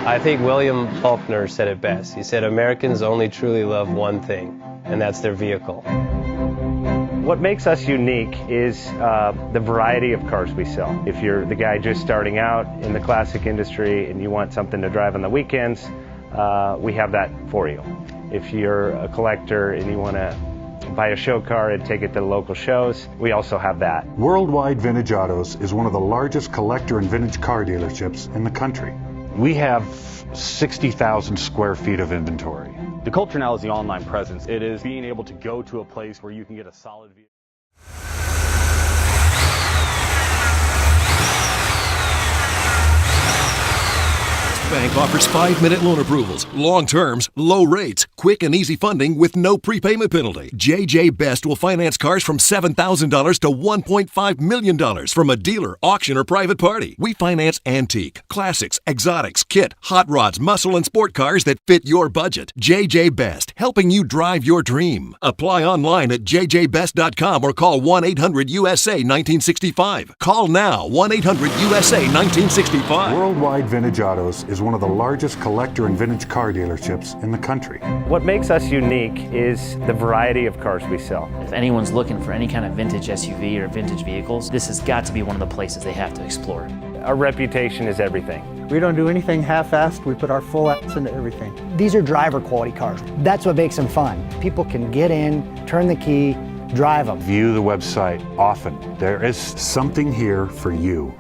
I think William Faulkner said it best. He said, Americans only truly love one thing, and that's their vehicle. What makes us unique is the variety of cars we sell. If you're the guy just starting out in the classic industry and you want something to drive on the weekends, we have that for you. If you're a collector and you want to buy a show car and take it to the local shows, we also have that. Worldwide Vintage Autos is one of the largest collector and vintage car dealerships in the country. We have 60,000 square feet of inventory. The culture now is the online presence. It is being able to go to a place where you can get a solid view. Bank offers 5-minute loan approvals, long terms, low rates, quick and easy funding with no prepayment penalty. JJ Best will finance cars from $7,000 to $1.5 million from a dealer, auction, or private party. We finance antique, classics, exotics, kit, hot rods, muscle, and sport cars that fit your budget. JJ Best, helping you drive your dream. Apply online at jjbest.com or call 1-800-USA-1965. Call now, 1-800-USA-1965. Worldwide Vintage Autos is one of the largest collector and vintage car dealerships in the country. What makes us unique is the variety of cars we sell. If anyone's looking for any kind of vintage SUV or vintage vehicles, this has got to be one of the places they have to explore. Our reputation is everything. We don't do anything half-assed. We put our full ass into everything. These are driver quality cars. That's what makes them fun. People can get in, turn the key, drive them. View the website often. There is something here for you.